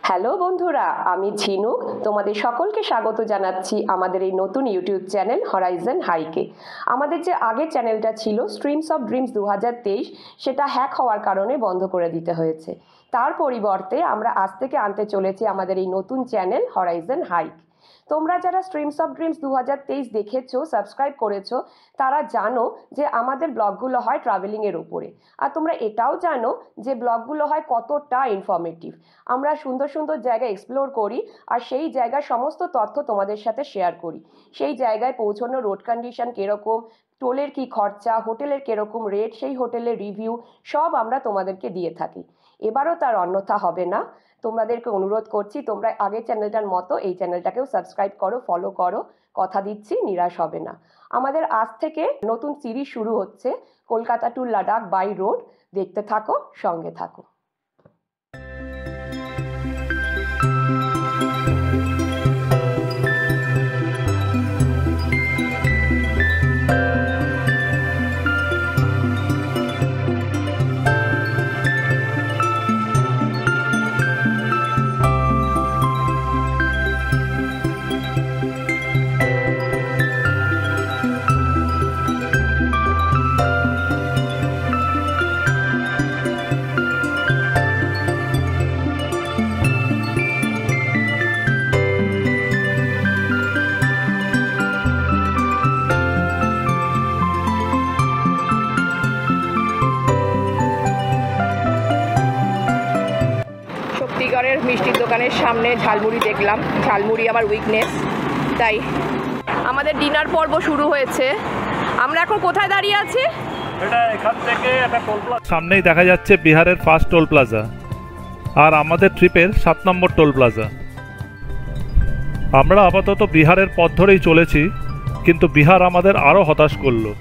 Hello বন্ধুরা, আমি ঝিনুক তোমাদের সকলকে স্বাগত জানাচ্ছি আমাদের এই নতুন ইউটিউব চ্যানেল হরাইজন হাইকে। আমাদের যে আগের চ্যানেলটা ছিল স্ট্রিমস অফ ড্রিমস 2023, সেটা হ্যাক হওয়ার কারণে বন্ধ করে দিতে হয়েছে। তার পরিবর্তে আমরা আজ থেকে আনতে চলেছি আমাদের এই নতুন চ্যানেল হরাইজন হাইক। তোমরা যারা স্ট্রিমস অফ ড্রিমস 2023 দেখেছো, সাবস্ক্রাইব করেছো, তারা জানো যে আমাদের ব্লগগুলো হয় ট্রাভেলিংয়ের উপরে। আর তোমরা এটাও জানো যে ব্লগগুলো হয় কতটা ইনফরমেটিভ। আমরা সুন্দর সুন্দর জায়গা এক্সপ্লোর করি আর সেই জায়গার সমস্ত তথ্য তোমাদের সাথে শেয়ার করি। সেই জায়গায় পৌঁছানো রোড কন্ডিশন কীরকম, টোলের কী খরচা, হোটেলের কীরকম রেট, সেই হোটেলের রিভিউ সব আমরা তোমাদেরকে দিয়ে থাকি। এবারও তার অন্যথা হবে না। তোমাদেরকে অনুরোধ করছি তোমরা আগের চ্যানেলটার মতো এই চ্যানেলটাকেও সাবস্ক্রাইব করো, ফলো করো। কথা দিচ্ছি নিরাশ হবে না। আমাদের আজ থেকে নতুন সিরিজ শুরু হচ্ছে, Kolkata to Ladakh by road. দেখতে থাকো, সঙ্গে থাকো। মিষ্টির দোকানের সামনে ঝালমুড়ি দেখলাম। ঝালমুড়ি আমার উইকনেস, তাই আমাদের ডিনার পর্ব শুরু হয়েছে। আমরা এখন কোথায় দাঁড়িয়ে আছি? সামনেই দেখা যাচ্ছে বিহারের ফার্স্ট টোল প্লাজা, আর আমাদের ট্রিপের 7 নম্বর টোল প্লাজা। আমরা আপাতত বিহারের পথ ধরেই চলেছি, কিন্তু বিহার আমাদের আরও হতাশ করলো।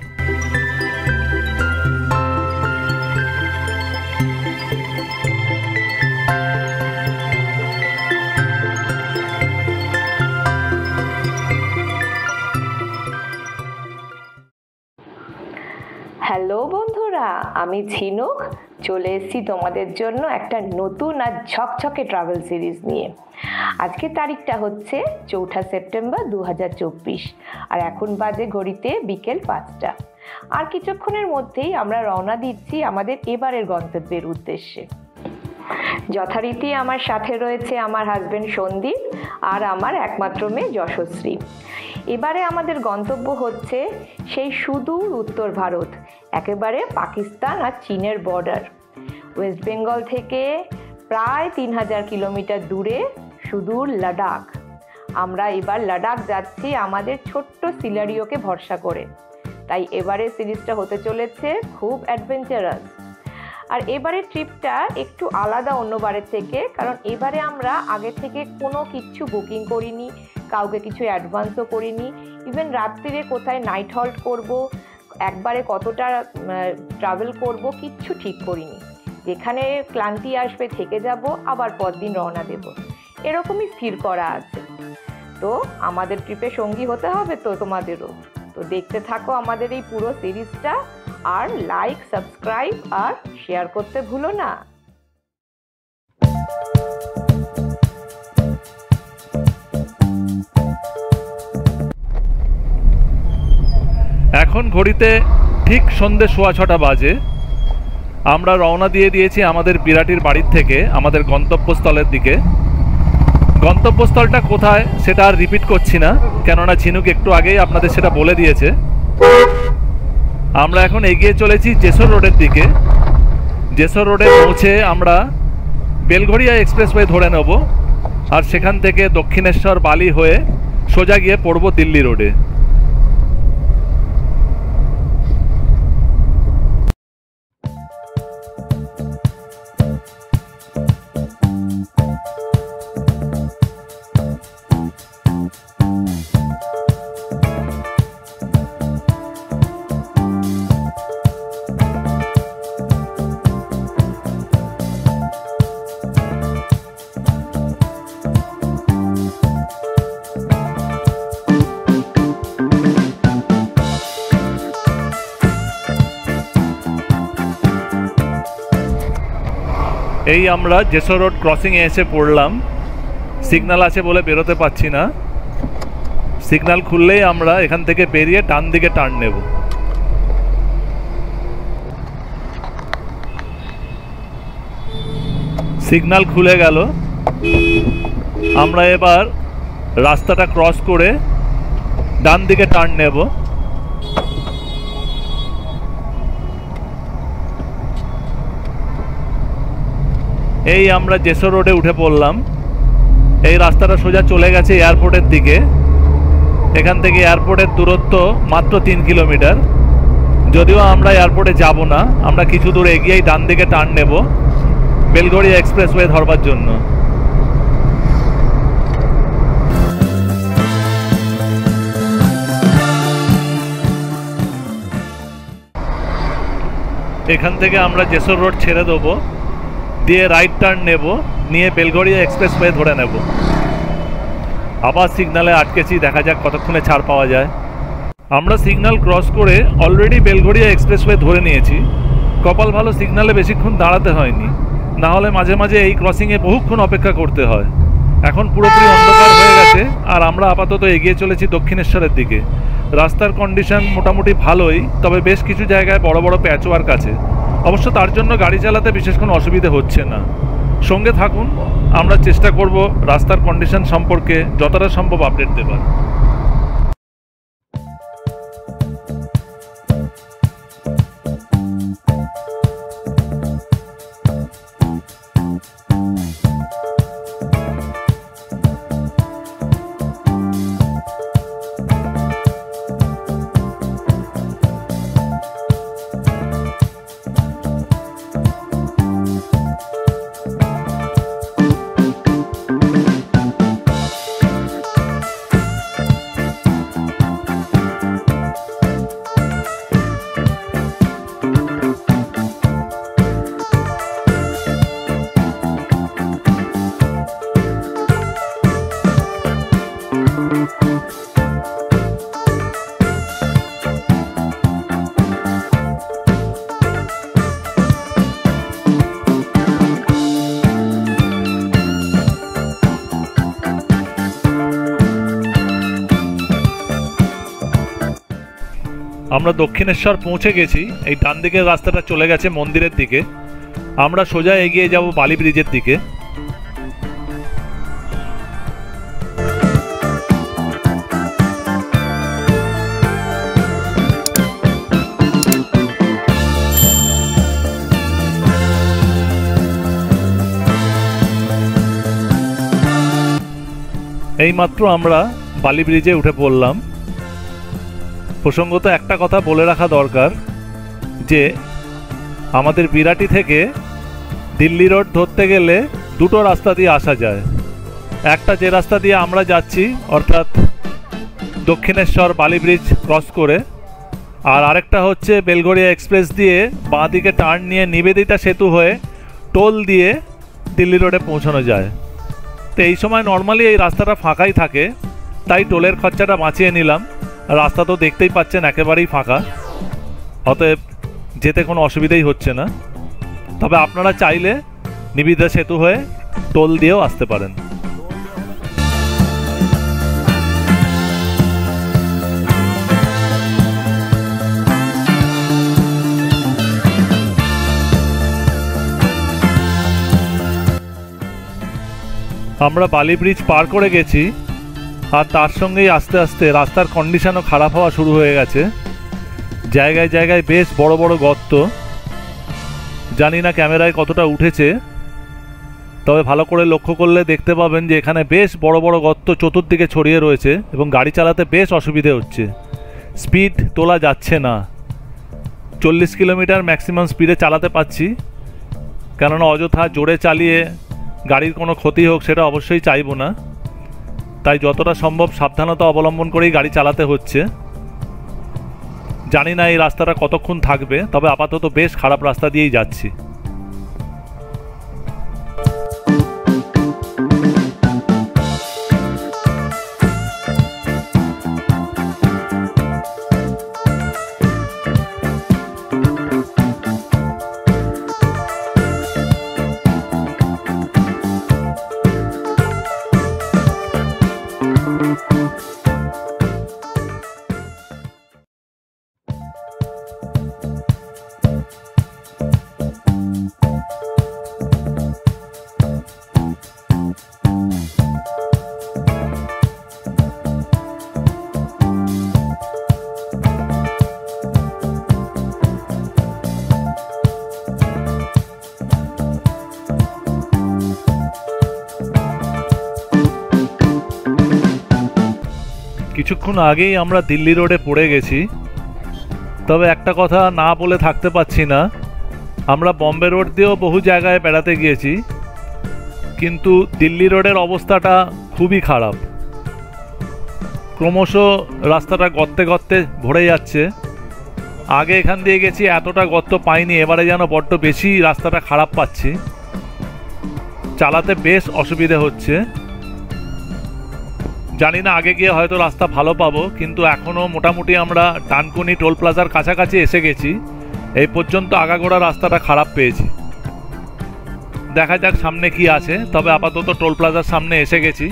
হ্যালো বন্ধুরা, আমি ঝিনুক চলে এসেছি তোমাদের জন্য একটা নতুন আর ঝকঝকে ট্রাভেল সিরিজ নিয়ে। আজকের তারিখটা হচ্ছে 4 সেপ্টেম্বর 2024, আর এখন বাজে ঘড়িতে বিকেল 5টা। আর কিছুক্ষণের মধ্যেই আমরা রওনা দিচ্ছি আমাদের এবারের গন্তব্যের উদ্দেশ্যে। যথারীতি আমার সাথে রয়েছে আমার হাজবেন্ড সন্দীপ আর আমার একমাত্র মেয়ে যশশ্রী। এবারে আমাদের গন্তব্য হচ্ছে সেই সুদূর উত্তর ভারত, একেবারে পাকিস্তান আর চীনের বর্ডার। ওয়েস্ট বেঙ্গল থেকে প্রায় 3000 কিলোমিটার দূরে সুদূর লাদাখ। আমরা এবার লাদাখ যাচ্ছি আমাদের ছোট্ট সিলারিওকে ভরসা করে। তাই এবারে সিরিজটা হতে চলেছে খুব অ্যাডভেঞ্চারাস। আর এবারের ট্রিপটা একটু আলাদা অন্যবারের থেকে, কারণ এবারে আমরা আগে থেকে কোনো কিছু বুকিং করিনি, কাউকে কিছু অ্যাডভান্সও করিনি। ইভেন রাত্রিরে কোথায় নাইট হল্ট করব, একবারে কতটা ট্রাভেল করব, কিচ্ছু ঠিক করিনি। যেখানে ক্লান্তি আসবে থেকে যাব, আবার পরদিন রওনা দেব, এরকমই স্থির করা আছে। তো আমাদের ট্রিপে সঙ্গী হতে হবে তো তোমাদেরও। তো দেখতে থাকো আমাদের এই পুরো সিরিজটা, আর লাইক, সাবস্ক্রাইব আর শেয়ার করতে ভুলো না। এখন ঘড়িতে ঠিক সন্ধ্যে 6:15 বাজে। আমরা রওনা দিয়ে দিয়েছি আমাদের বিরাটির বাড়ির থেকে আমাদের গন্তব্যস্থলের দিকে। গন্তব্যস্থলটা কোথায় সেটা আর রিপিট করছি না, কেননা ঝিনুক একটু আগেই আপনাদের সেটা বলে দিয়েছে। আমরা এখন এগিয়ে চলেছি জেসর রোডের দিকে। জেসর রোডে পৌঁছে আমরা বেলঘরিয়া এক্সপ্রেসওয়ে ধরে নেব, আর সেখান থেকে দক্ষিণেশ্বর বালি হয়ে সোজা গিয়ে পড়ব দিল্লি রোডে। এই আমরা জেসর রোড ক্রসিংয়ে এসে পড়লাম। সিগন্যাল আছে বলে বেরোতে পারছি না। সিগন্যাল খুললেই আমরা এখান থেকে বেরিয়ে ডান দিকে টার্ন নেব। সিগন্যাল খুলে গেল। আমরা এবার রাস্তাটা ক্রস করে ডান দিকে টার্ন নেব। এই আমরা যেসর রোডে উঠে পড়লাম। এই রাস্তাটা সোজা চলে গেছে এয়ারপোর্টের দিকে। এখান থেকে এয়ারপোর্টের দূরত্ব মাত্র 3 কিলোমিটার। যদিও আমরা এয়ারপোর্টে যাব না, আমরা কিছু দূর এগিয়েই ডান দিকে টার্ন নেব বেলঘড়িয়া এক্সপ্রেসওয়ে ধরবার জন্য। এখান থেকে আমরা যেসর রোড ছেড়ে দেবো, দিয়ে রাইট টার্ন নেব, নিয়ে বেলঘড়িয়া এক্সপ্রেসওয়ে ধরে নেব। আবার সিগন্যালে আটকেছি, দেখা যাক কতক্ষণে ছাড় পাওয়া যায়। আমরা সিগন্যাল ক্রস করে অলরেডি বেলঘড়িয়া এক্সপ্রেসওয়ে ধরে নিয়েছি। কপাল ভালো, সিগন্যালে বেশিক্ষণ দাঁড়াতে হয়নি, না হলে মাঝে মাঝে এই ক্রসিংয়ে বহুক্ষণ অপেক্ষা করতে হয়। এখন পুরোপুরি অন্ধকার হয়ে গেছে আর আমরা আপাতত এগিয়ে চলেছি দক্ষিণেশ্বরের দিকে। রাস্তার কন্ডিশন মোটামুটি ভালোই, তবে বেশ কিছু জায়গায় বড় বড় প্যাচওয়ার্ক আছে। অবশ্য তার জন্য গাড়ি চালাতে বিশেষ কোনো অসুবিধে হচ্ছে না। সঙ্গে থাকুন, আমরা চেষ্টা করব রাস্তার কন্ডিশন সম্পর্কে যতটা সম্ভব আপডেট দেবার। আমরা দক্ষিণেশ্বর পৌঁছে গেছি। এই ডান দিকের রাস্তাটা চলে গেছে মন্দিরের দিকে। আমরা সোজা এগিয়ে যাব বালি ব্রিজের দিকে। এইমাত্র আমরা বালি ব্রিজে উঠে পড়লাম। প্রসঙ্গত একটা কথা বলে রাখা দরকার যে আমাদের বিরাটি থেকে দিল্লি রোড ধরতে গেলে দুটো রাস্তা দিয়ে আসা যায়। একটা যে রাস্তা দিয়ে আমরা যাচ্ছি অর্থাৎ দক্ষিণেশ্বর বালি ব্রিজ ক্রস করে, আর আরেকটা হচ্ছে বেলঘড়িয়া এক্সপ্রেস দিয়ে বাঁ দিকে টার্ন নিয়ে নিবেদিতা সেতু হয়ে টোল দিয়ে দিল্লি রোডে পৌঁছানো যায়। তো এই সময় নর্মালি এই রাস্তাটা ফাঁকাই থাকে, তাই টোলের খরচাটা বাঁচিয়ে নিলাম। রাস্তা তো দেখতেই পাচ্ছেন একেবারেই ফাঁকা, অতএব যেতে কোনো অসুবিধাই হচ্ছে না। তবে আপনারা চাইলে নিবেদিতা সেতু হয়ে টোল দিয়েও আসতে পারেন। আমরা বালি ব্রিজ পার করে গেছি, আর তার সঙ্গেই আস্তে আস্তে রাস্তার কন্ডিশনও খারাপ হওয়া শুরু হয়ে গেছে। জায়গায় জায়গায় বেশ বড় বড় গর্ত। জানি না ক্যামেরায় কতটা উঠেছে, তবে ভালো করে লক্ষ্য করলে দেখতে পাবেন যে এখানে বেশ বড় বড় গর্ত চতুর্দিকে ছড়িয়ে রয়েছে এবং গাড়ি চালাতে বেশ অসুবিধে হচ্ছে। স্পিড তোলা যাচ্ছে না। 40 কিলোমিটার ম্যাক্সিমাম স্পিডে চালাতে পারছি, কেননা অযথা জোরে চালিয়ে গাড়ির কোনো ক্ষতি হোক সেটা অবশ্যই চাইবো না। তাই যতটা সম্ভব সাবধানতা অবলম্বন করেই গাড়ি চালাতে হচ্ছে। জানি না এই রাস্তাটা কতক্ষণ থাকবে, তবে আপাতত বেশ খারাপ রাস্তা দিয়েই যাচ্ছি। কিছুক্ষণ আগেই আমরা দিল্লি রোডে পড়ে গেছি। তবে একটা কথা না বলে থাকতে পারছি না, আমরা বম্বে রোড দিয়েও বহু জায়গায় বেড়াতে গিয়েছি, কিন্তু দিল্লি রোডের অবস্থাটা খুবই খারাপ। ক্রমশ রাস্তাটা গর্তে গর্তে ভরে যাচ্ছে। আগে এখান দিয়ে গেছি, এতটা গর্ত পাইনি, এবারে যেন বড্ড বেশি রাস্তাটা খারাপ পাচ্ছি। চালাতে বেশ অসুবিধে হচ্ছে। জানি না আগে গিয়ে হয়তো রাস্তা ভালো পাবো, কিন্তু এখনও মোটামুটি আমরা ডানকুনি টোল প্লাজার কাছাকাছি এসে গেছি। এই পর্যন্ত আগাগোড়া রাস্তাটা খারাপ পেয়েছি। দেখা যাক সামনে কি আছে। তবে আপাতত টোল প্লাজার সামনে এসে গেছি।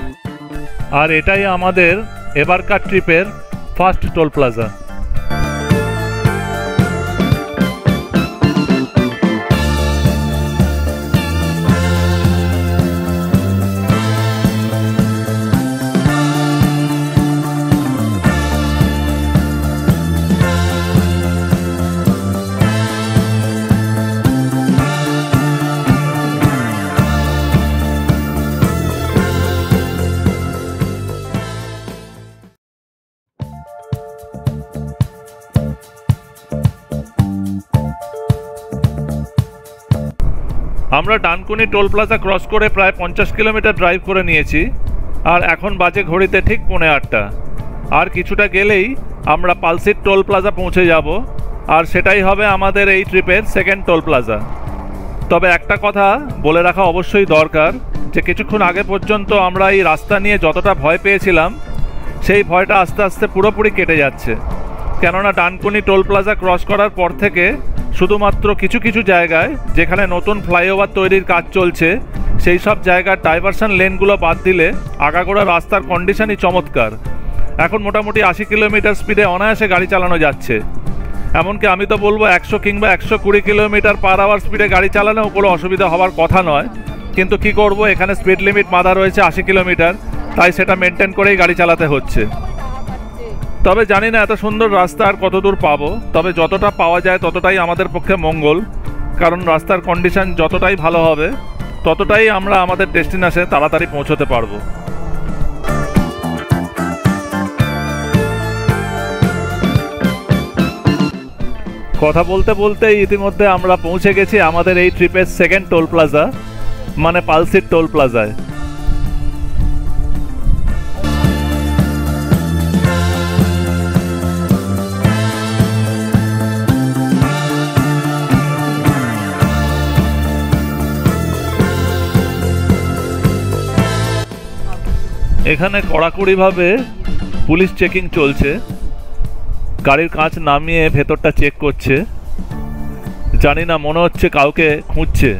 আর এটাই আমাদের এবারকার ট্রিপের ফার্স্ট টোল প্লাজা। আমরা ডানকুনি টোল প্লাজা ক্রস করে প্রায় 50 কিলোমিটার ড্রাইভ করে নিয়েছি। আর এখন বাজে ঘড়িতে ঠিক 8:45। আর কিছুটা গেলেই আমরা পালসিট টোল প্লাজা পৌঁছে যাব। আর সেটাই হবে আমাদের এই ট্রিপের সেকেন্ড টোল প্লাজা। তবে একটা কথা বলে রাখা অবশ্যই দরকার, যে কিছুক্ষণ আগে পর্যন্ত আমরা এই রাস্তা নিয়ে যতটা ভয় পেয়েছিলাম, সেই ভয়টা আস্তে আস্তে পুরোপুরি কেটে যাচ্ছে। কেননা ডানকুনি টোল প্লাজা ক্রস করার পর থেকে শুধুমাত্র কিছু কিছু জায়গায় যেখানে নতুন ফ্লাইওভার তৈরির কাজ চলছে, সেই সব জায়গার ডাইভারশন লেনগুলো বাদ দিলে আগাগোড়া রাস্তার কন্ডিশনই চমৎকার। এখন মোটামুটি 80 কিলোমিটার স্পিডে অনায়াসে গাড়ি চালানো যাচ্ছে। এমনকি আমি তো বলবো 100 কিংবা 120 কিলোমিটার পার আওয়ার স্পিডে গাড়ি চালানো কোনো অসুবিধা হওয়ার কথা নয়। কিন্তু কি করব, এখানে স্পিড লিমিট বাঁধা রয়েছে 80 কিলোমিটার, তাই সেটা মেনটেন করেই গাড়ি চালাতে হচ্ছে। তবে জানি না এত সুন্দর রাস্তা আর কত দূর পাবো। তবে যতটা পাওয়া যায় ততটাই আমাদের পক্ষে মঙ্গল, কারণ রাস্তার কন্ডিশন যতটাই ভালো হবে ততটাই আমরা আমাদের ডেস্টিনেশনে তাড়াতাড়ি পৌঁছতে পারবো। কথা বলতে বলতেই ইতিমধ্যে আমরা পৌঁছে গেছি আমাদের এই ট্রিপের সেকেন্ড টোল প্লাজা, মানে পালসিট টোল প্লাজায়। এখানে কড়াকড়িভাবে পুলিশ চেকিং চলছে। গাড়ির কাঁচ নামিয়ে ভেতরটা চেক করছে। জানি না, মনে হচ্ছে কাউকে খুঁজছে।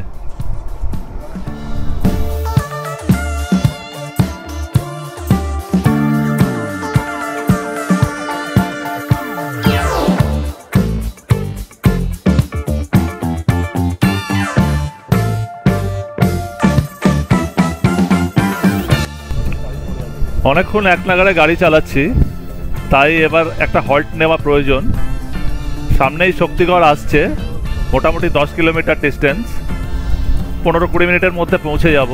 অনেকক্ষণ এক নাগাড়ে গাড়ি চালাচ্ছি, তাই এবার একটা হল্ট নেওয়া প্রয়োজন। সামনেই শক্তিগড় আসছে, মোটামুটি 10 কিলোমিটার ডিস্টেন্স। 15-20 মিনিটের মধ্যে পৌঁছে যাব।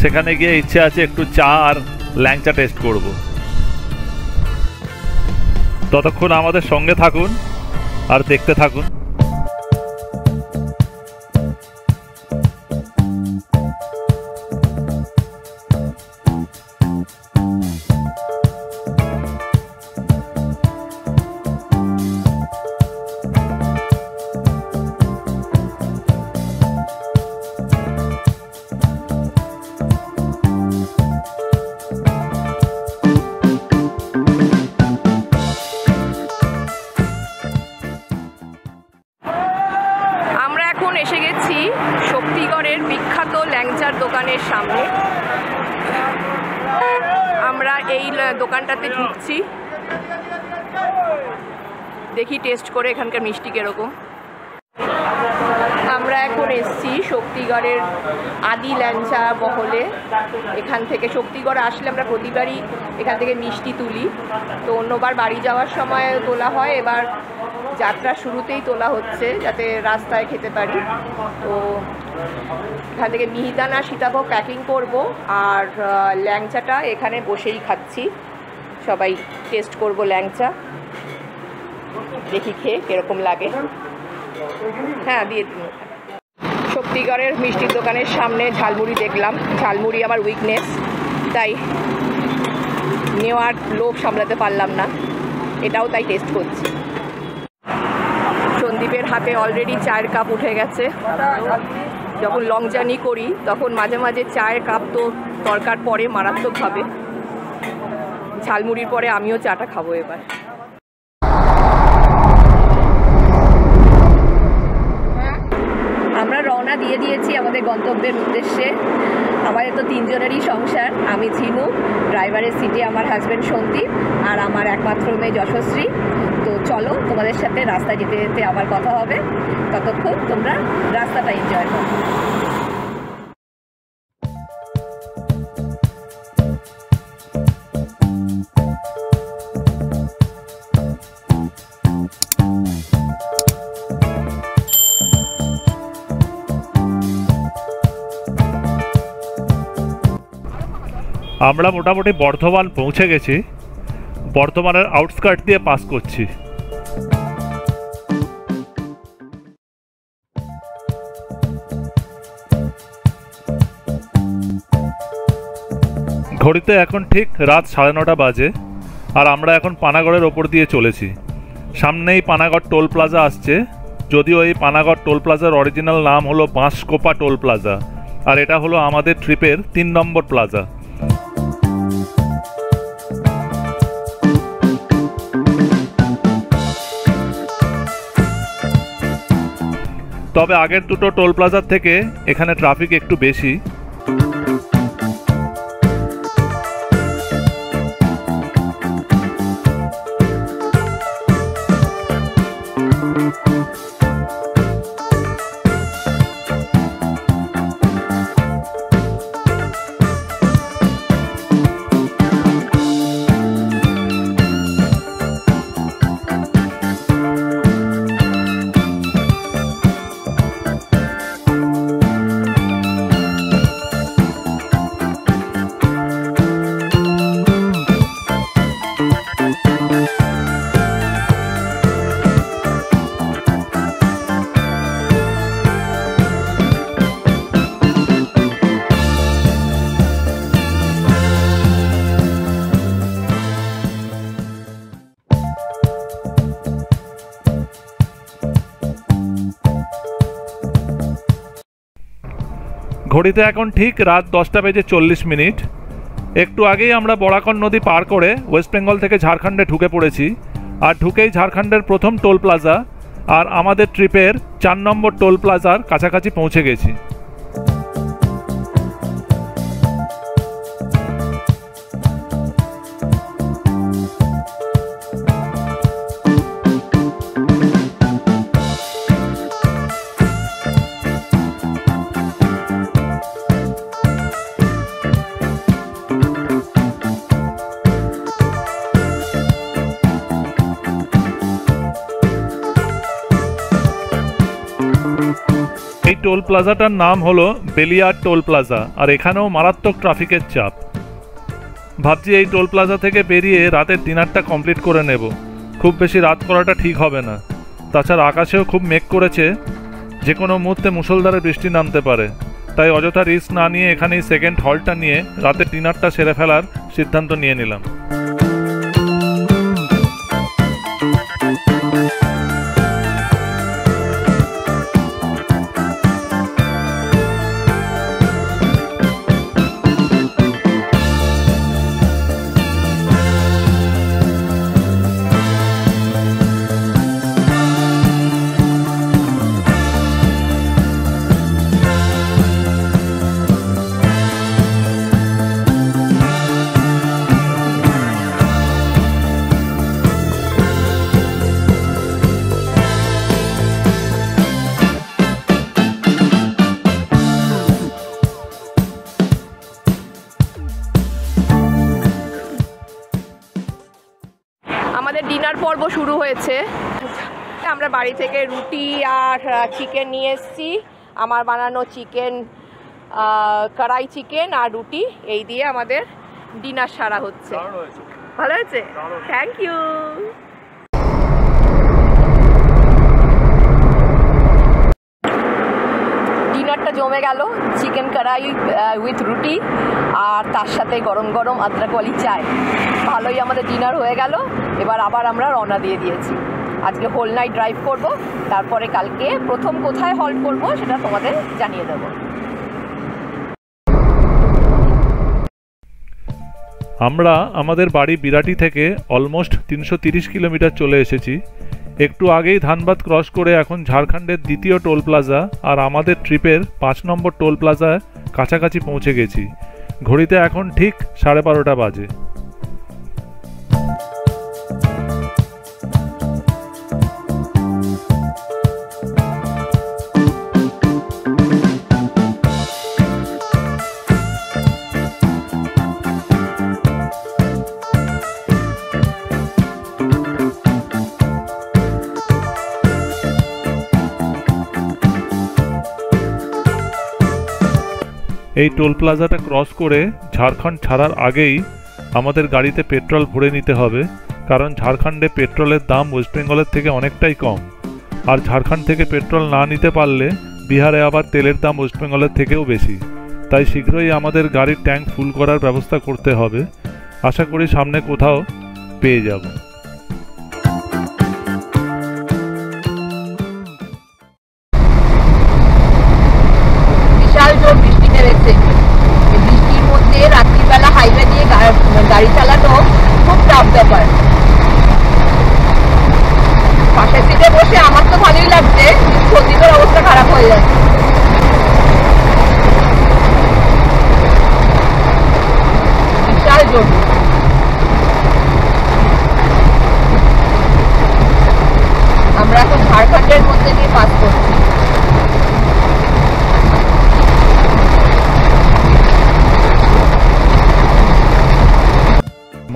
সেখানে গিয়ে ইচ্ছে আছে একটু চা আর ল্যাংচা টেস্ট করব। ততক্ষণ আমাদের সঙ্গে থাকুন আর দেখতে থাকুন। এসে গেছি শক্তিগড়ের বিখ্যাত ল্যাংচার দোকানের সামনে। আমরা এই দোকানটাতে ঢুকছি, দেখি টেস্ট করে এখানকার মিষ্টি কিরকম। আমরা এখন এসছি শক্তিগড়ের আদি ল্যাংচা মহলে। এখান থেকে শক্তিগড় আসলে আমরা প্রতিবারই এখান থেকে মিষ্টি তুলি। তো অন্যবার বাড়ি যাওয়ার সময় তোলা হয়, এবার যাত্রা শুরুতেই তোলা হচ্ছে যাতে রাস্তায় খেতে পারি। তো এখান থেকে মিহিদানা সীতাভোগ প্যাকিং করব, আর ল্যাংচাটা এখানে বসেই খাচ্ছি। সবাই টেস্ট করব ল্যাংচা, দেখি খেয়ে কীরকম লাগে। হ্যাঁ, দিয়ে দিন। শক্তিগড়ের মিষ্টির দোকানের সামনে ঝালমুড়ি দেখলাম। ঝালমুড়ি আমার উইকনেস, তাই নেওয়ার লোভ সামলাতে পারলাম না, এটাও তাই টেস্ট করছি। সন্দীপের হাতে অলরেডি চায়ের কাপ উঠে গেছে। যখন লং জার্নি করি তখন মাঝে মাঝে চায়ের কাপ তো দরকার পড়ে মারাত্মকভাবে। ঝালমুড়ির পরে আমিও চাটা খাবো এবার। আমরা রওনা দিয়ে দিয়েছি আমাদের গন্তব্যের উদ্দেশ্যে। আমাদের তো 3 জনেরই সংসার। আমি ঝিনুক, ড্রাইভারের সিটে আমার হাজব্যান্ড সন্দীপ, আর আমার একমাত্র মেয়ে যশশ্রী। তো চলো, তোমাদের সাথে রাস্তায় যেতে যেতে আবার কথা হবে। ততক্ষণ তোমরা রাস্তাটা এনজয় করো। আমরা মোটামুটি বর্ধমান পৌঁছে গেছি। বর্ধমানের আউটস্কার্ট দিয়ে পাস করছি। ঘড়িতে এখন ঠিক রাত 9:30 বাজে, আর আমরা এখন পানাগড়ের ওপর দিয়ে চলেছি। সামনেই পানাগড় টোল প্লাজা আসছে, যদিও এই পানাগড় টোল প্লাজার অরিজিনাল নাম হলো বাঁশকোপা টোল প্লাজা, আর এটা হলো আমাদের ট্রিপের 3 নম্বর প্লাজা। তবে আগের দুটো টোল প্লাজার থেকে এখানে ট্রাফিক একটু বেশি। ঘড়িতে এখন ঠিক রাত 10:40। একটু আগেই আমরা বরাকর নদী পার করে ওয়েস্ট বেঙ্গল থেকে ঝাড়খণ্ডে ঢুকে পড়েছি, আর ঢুকেই ঝাড়খণ্ডের প্রথম টোল প্লাজা আর আমাদের ট্রিপের 4 নম্বর টোল প্লাজার কাছাকাছি পৌঁছে গেছি। এই টোল প্লাজাটার নাম হলো বেলিয়ার টোল প্লাজা, আর এখানেও মারাত্মক ট্রাফিকের চাপ। ভাবছি এই টোল প্লাজা থেকে বেরিয়ে রাতের ডিনারটা কমপ্লিট করে নেব। খুব বেশি রাত করাটা ঠিক হবে না। তাছাড়া আকাশেও খুব মেঘ করেছে, যে কোনো মুহূর্তে মুষলধারে বৃষ্টি নামতে পারে। তাই অযথা রিস্ক না নিয়ে এখানেই সেকেন্ড হলটা নিয়ে রাতের ডিনারটা সেরে ফেলার সিদ্ধান্ত নিয়ে নিলাম। আমাদের ডিনার পর্ব শুরু হয়েছে। আমরা বাড়ি থেকে রুটি আর চিকেন নিয়ে এসেছি। আমার বানানো চিকেন, কড়াই চিকেন আর রুটি, এই দিয়ে আমাদের ডিনার সারা হচ্ছে। ভালো হয়েছে, থ্যাংক ইউ। ডিনারটা জমে গেল, চিকেন কড়াই উইথ রুটি আর তার সাথে গরম গরম আদ্রাকওয়ালি চায়। ভালোই আমাদের ডিনার হয়ে গেল। এবার আবার আমরা রওনা দিয়ে দিয়েছি। আজকে হোল নাইট ড্রাইভ করব, তারপরে কালকে প্রথম কোথায় হল্ট করব সেটা তোমাদের জানিয়ে দেবো। আমরা আমাদের বাড়ি বিরাটি থেকে অলমোস্ট 330 কিলোমিটার চলে এসেছি। একটু আগেই ধানবাদ ক্রস করে এখন ঝাড়খণ্ডের দ্বিতীয় টোল প্লাজা আর আমাদের ট্রিপের 5 নম্বর টোল প্লাজায় কাছাকাছি পৌঁছে গেছি। ঘড়িতে এখন ঠিক 12:30 বাজে। এই টোল প্লাজাটা ক্রস করে ঝাড়খণ্ড ছাড়ার আগেই আমাদের গাড়িতে পেট্রোল ভরে নিতে হবে, কারণ ঝাড়খণ্ডে পেট্রোলের দাম ওয়েস্ট বেঙ্গলের থেকে অনেকটাই কম। আর ঝাড়খণ্ড থেকে পেট্রোল না নিতে পারলে বিহারে আবার তেলের দাম ওয়েস্ট বেঙ্গলের থেকেও বেশি। তাই শীঘ্রই আমাদের গাড়ির ট্যাঙ্ক ফুল করার ব্যবস্থা করতে হবে। আশা করি সামনে কোথাও পেয়ে যাব। বিশাল জোর বৃষ্টি নেমেছে। বৃষ্টির মধ্যে রাত্রিবেলা হাইওয়ে দিয়ে গাড়ি চালানো খুব টাফ ব্যাপার। পাশের সিটে বসে আমার তো ভালোই লাগছে, সন্দীপের অবস্থা খারাপ হয়ে যাচ্ছে। বিশাল জোর। আমরা এখন ঝাড়খণ্ডের মধ্যে দিয়ে পাস করছি।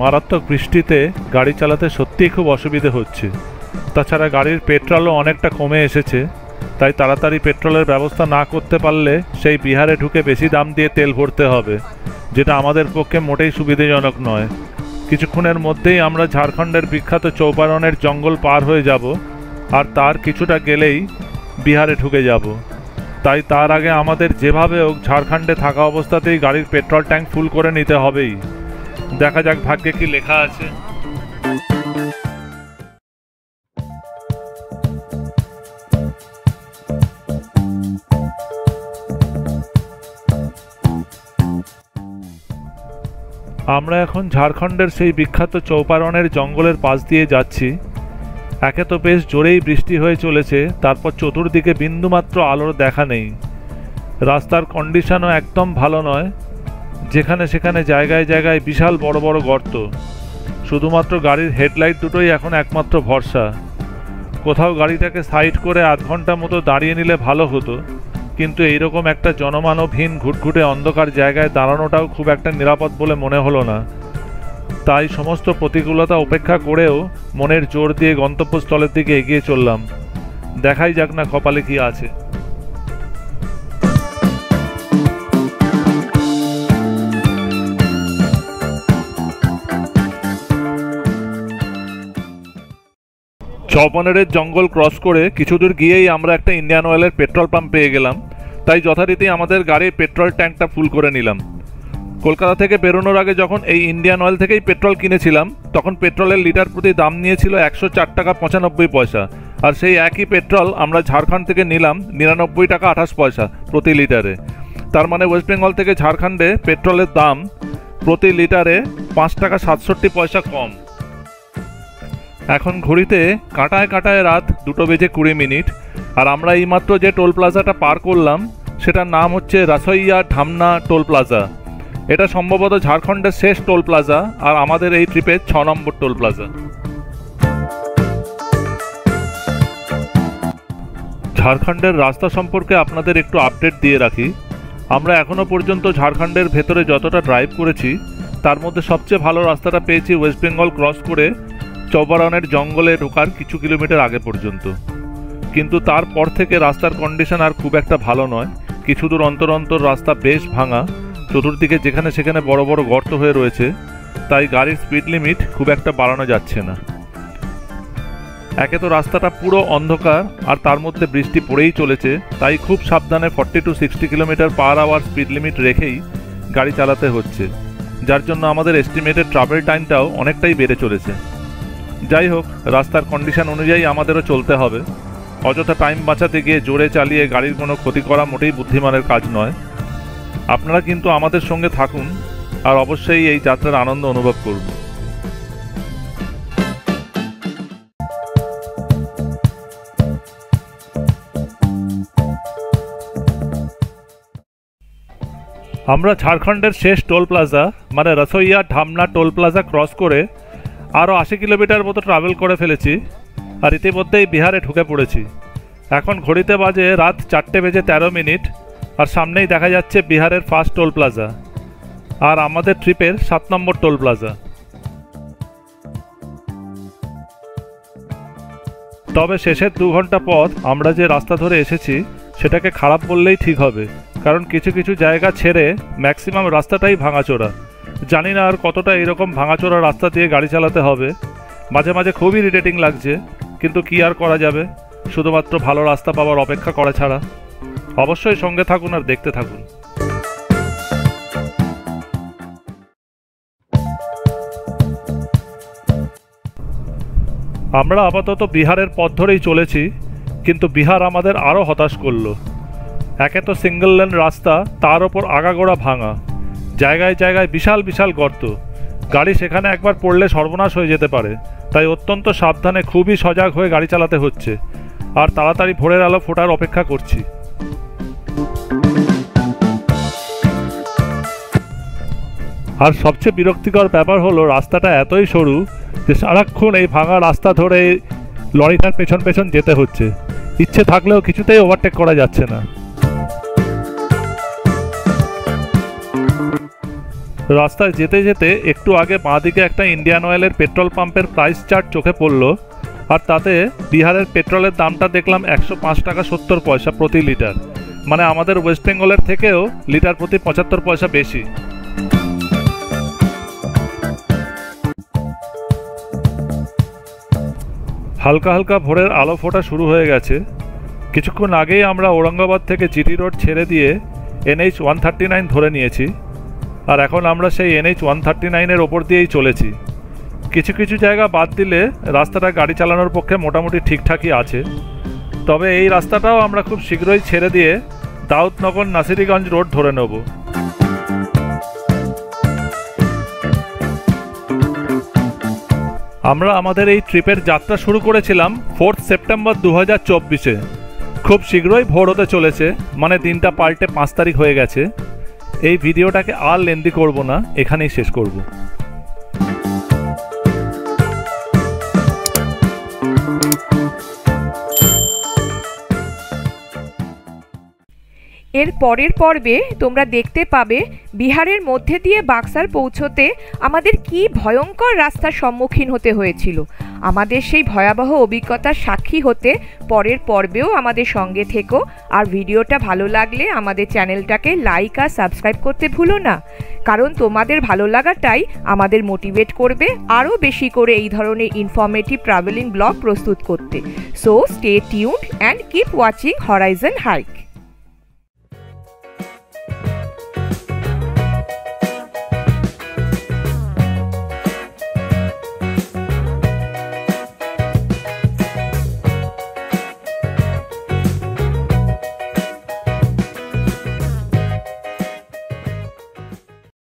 মারাত্মক বৃষ্টিতে গাড়ি চালাতে সত্যিই খুব অসুবিধে হচ্ছে। তাছাড়া গাড়ির পেট্রোলও অনেকটা কমে এসেছে, তাই তাড়াতাড়ি পেট্রোলের ব্যবস্থা না করতে পারলে সেই বিহারে ঢুকে বেশি দাম দিয়ে তেল ভরতে হবে, যেটা আমাদের পক্ষে মোটেই সুবিধাজনক নয়। কিছুক্ষণের মধ্যেই আমরা ঝাড়খণ্ডের বিখ্যাত চৌপারনের জঙ্গল পার হয়ে যাব, আর তার কিছুটা গেলেই বিহারে ঢুকে যাব। তাই তার আগে আমাদের যেভাবে হোক ঝাড়খণ্ডে থাকা অবস্থাতেই গাড়ির পেট্রোল ট্যাঙ্ক ফুল করে নিতে হবেই। দেখা যাক ভাগ্যে কি লেখা আছে। আমরা এখন ঝাড়খণ্ডের সেই বিখ্যাত চৌপারনের জঙ্গলের পাশ দিয়ে যাচ্ছি। একে তো বেশ জোরেই বৃষ্টি হয়ে চলেছে, তারপর চতুর্দিকে বিন্দুমাত্র আলোর দেখা নেই। রাস্তার কন্ডিশনও একদম ভালো নয়, যেখানে সেখানে জায়গায় জায়গায় বিশাল বড় বড় গর্ত। শুধুমাত্র গাড়ির হেডলাইট দুটোই এখন একমাত্র ভরসা। কোথাও গাড়িটাকে সাইড করে আধ ঘন্টা মতো দাঁড়িয়ে নিলে ভালো হতো, কিন্তু এইরকম একটা জনমানবহীন ঘুটঘুটে অন্ধকার জায়গায় দাঁড়ানোটাও খুব একটা নিরাপদ বলে মনে হলো না। তাই সমস্ত প্রতিকূলতা উপেক্ষা করেও মনের জোর দিয়ে গন্তব্যস্থলের দিকে এগিয়ে চললাম। দেখাই যাক না কপালে কি আছে। চৌপারনের জঙ্গল ক্রস করে কিছু দূর গিয়েই আমরা একটা ইন্ডিয়ান অয়েলের পেট্রোল পাম্প পেয়ে গেলাম। তাই যথারীতি আমাদের গাড়ির পেট্রোল ট্যাঙ্কটা ফুল করে নিলাম। কলকাতা থেকে বেরোনোর আগে যখন এই ইন্ডিয়ান অয়েল থেকেই পেট্রোল কিনেছিলাম, তখন পেট্রোলের লিটার প্রতি দাম নিয়েছিল 104 টাকা 95 পয়সা। আর সেই একই পেট্রোল আমরা ঝাড়খণ্ড থেকে নিলাম 99 টাকা 28 পয়সা প্রতি লিটারে। তার মানে ওয়েস্ট বেঙ্গল থেকে ঝাড়খণ্ডে পেট্রোলের দাম প্রতি লিটারে 5 টাকা 67 পয়সা কম। এখন ঘড়িতে কাঁটায় কাঁটায় রাত 2:20 আর আমরা এইমাত্র যে টোল প্লাজাটা পার করলাম সেটার নাম হচ্ছে রাসইয়া ঢামনা টোল প্লাজা। এটা সম্ভবত ঝাড়খণ্ডের শেষ টোল প্লাজা আর আমাদের এই ট্রিপের 6 নম্বর টোল প্লাজা। ঝাড়খণ্ডের রাস্তা সম্পর্কে আপনাদের একটু আপডেট দিয়ে রাখি। আমরা এখনও পর্যন্ত ঝাড়খণ্ডের ভেতরে যতটা ড্রাইভ করেছি তার মধ্যে সবচেয়ে ভালো রাস্তাটা পেয়েছি ওয়েস্ট বেঙ্গল ক্রস করে চৌপারনের জঙ্গলে ঢোকার কিছু কিলোমিটার আগে পর্যন্ত। কিন্তু তারপর থেকে রাস্তার কন্ডিশন আর খুব একটা ভালো নয়। কিছু দূর অন্তর অন্তর রাস্তা বেশ ভাঙা, চতুর্দিকে যেখানে সেখানে বড় বড় গর্ত হয়ে রয়েছে। তাই গাড়ির স্পিড লিমিট খুব একটা বাড়ানো যাচ্ছে না। একে তো রাস্তাটা পুরো অন্ধকার, আর তার মধ্যে বৃষ্টি পড়েই চলেছে, তাই খুব সাবধানে 40 to 60 km/h স্পিড লিমিট রেখেই গাড়ি চালাতে হচ্ছে, যার জন্য আমাদের এস্টিমেটেড ট্রাভেল টাইমটাও অনেকটাই বেড়ে চলেছে। যাই হোক, রাস্তার কন্ডিশন অনুযায়ী আমাদেরও চলতে হবে। অযথা টাইম বাঁচাতে গিয়ে জোরে চালিয়ে গাড়ির কোনো ক্ষতি করা মোটেই বুদ্ধিমানের কাজ নয়। আপনারা কিন্তু আমাদের সঙ্গে থাকুন আর অবশ্যই এই যাত্রার আনন্দ অনুভব করুন। আমরা ঝাড়খণ্ডের শেষ টোল প্লাজা মানে রসইয়া ঢামনা টোল প্লাজা ক্রস করে আরও 80 কিলোমিটার মতো ট্রাভেল করে ফেলেছি, আর ইতিমধ্যেই বিহারে ঢুকে পড়েছি। এখন ঘড়িতে বাজে রাত 4:13, আর সামনেই দেখা যাচ্ছে বিহারের ফার্স্ট টোল প্লাজা আর আমাদের ট্রিপের 7 নম্বর টোল প্লাজা। তবে শেষের 2 ঘন্টা পথ আমরা যে রাস্তা ধরে এসেছি সেটাকে খারাপ বললেই ঠিক হবে, কারণ কিছু কিছু জায়গা ছেড়ে ম্যাক্সিমাম রাস্তাটাই ভাঙাচোরা। জানি না আর কতটা এরকম ভাঙাচোরা রাস্তা দিয়ে গাড়ি চালাতে হবে। মাঝে মাঝে খুবই ইরিটেটিং লাগছে, কিন্তু কি আর করা যাবে, শুধুমাত্র ভালো রাস্তা পাওয়ার অপেক্ষা করা ছাড়া। অবশ্যই সঙ্গে থাকুন আর দেখতে থাকুন। আমরা আপাতত বিহারের পথ ধরেই চলেছি, কিন্তু বিহার আমাদের আরও হতাশ করলো। একে তো সিঙ্গল লেন রাস্তা, তার ওপর আগাগোড়া ভাঙা, জায়গায় জায়গায় বিশাল বিশাল গর্ত। গাড়ি সেখানে একবার পড়লে সর্বনাশ হয়ে যেতে পারে, তাই অত্যন্ত সাবধানে খুবই সজাগ হয়ে গাড়ি চালাতে হচ্ছে, আর তাড়াতাড়ি ভোরের আলো ফোটার অপেক্ষা করছি। আর সবচেয়ে বিরক্তিকর ব্যাপার হলো রাস্তাটা এতই সরু যে সারাক্ষণ এই ভাঙা রাস্তা ধরে লরিটার পেছন পেছন যেতে হচ্ছে। ইচ্ছে থাকলেও কিছুতেই ওভারটেক করা যাচ্ছে না। রাস্তায় যেতে যেতে একটু আগে বাঁদিকে একটা ইন্ডিয়ান অয়েলের পেট্রোল পাম্পের প্রাইস চার্ট চোখে পড়লো, আর তাতে বিহারের পেট্রোলের দামটা দেখলাম 105 টাকা 70 পয়সা প্রতি লিটার, মানে আমাদের ওয়েস্ট বেঙ্গলের থেকেও লিটার প্রতি 75 পয়সা বেশি। হালকা হালকা ভোরের আলো ফোটা শুরু হয়ে গেছে। কিছুক্ষণ আগেই আমরা ঔরঙ্গাবাদ থেকে জিটি রোড ছেড়ে দিয়ে NH 139 ধরে নিয়েছি, আর এখন আমরা সেই NH 139-এর ওপর দিয়েই চলেছি। কিছু কিছু জায়গা বাদ দিলে রাস্তাটা গাড়ি চালানোর পক্ষে মোটামুটি ঠিকঠাকই আছে। তবে এই রাস্তাটাও আমরা খুব শীঘ্রই ছেড়ে দিয়ে দাউদনগর নাসিরিগঞ্জ রোড ধরে নেব। আমরা আমাদের এই ট্রিপের যাত্রা শুরু করেছিলাম 4 সেপ্টেম্বর 2024-এ। খুব শীঘ্রই ভোর হতে চলেছে, মানে দিনটা পাল্টে 5 তারিখ হয়ে গেছে। এই ভিডিওটাকে আর লেন্দি করব না, এখানেই শেষ করব। এর পরের পর্বে তোমরা দেখতে পাবে বিহারের মধ্যে দিয়ে বাক্সার পৌঁছতে আমাদের কি ভয়ঙ্কর রাস্তার সম্মুখীন হতে হয়েছিল। আমাদের সেই ভয়াবহ অভিজ্ঞতার সাক্ষী হতে পরের পর্বেও আমাদের সঙ্গে থেকো, আর ভিডিওটা ভালো লাগলে আমাদের চ্যানেলটাকে লাইক আর সাবস্ক্রাইব করতে ভুলো না, কারণ তোমাদের ভালো লাগাটাই আমাদের মোটিভেট করবে আরও বেশি করে এই ধরনের ইনফরমেটিভ ট্রাভেলিং ব্লগ প্রস্তুত করতে। So stay tuned and keep watching Horizon hike.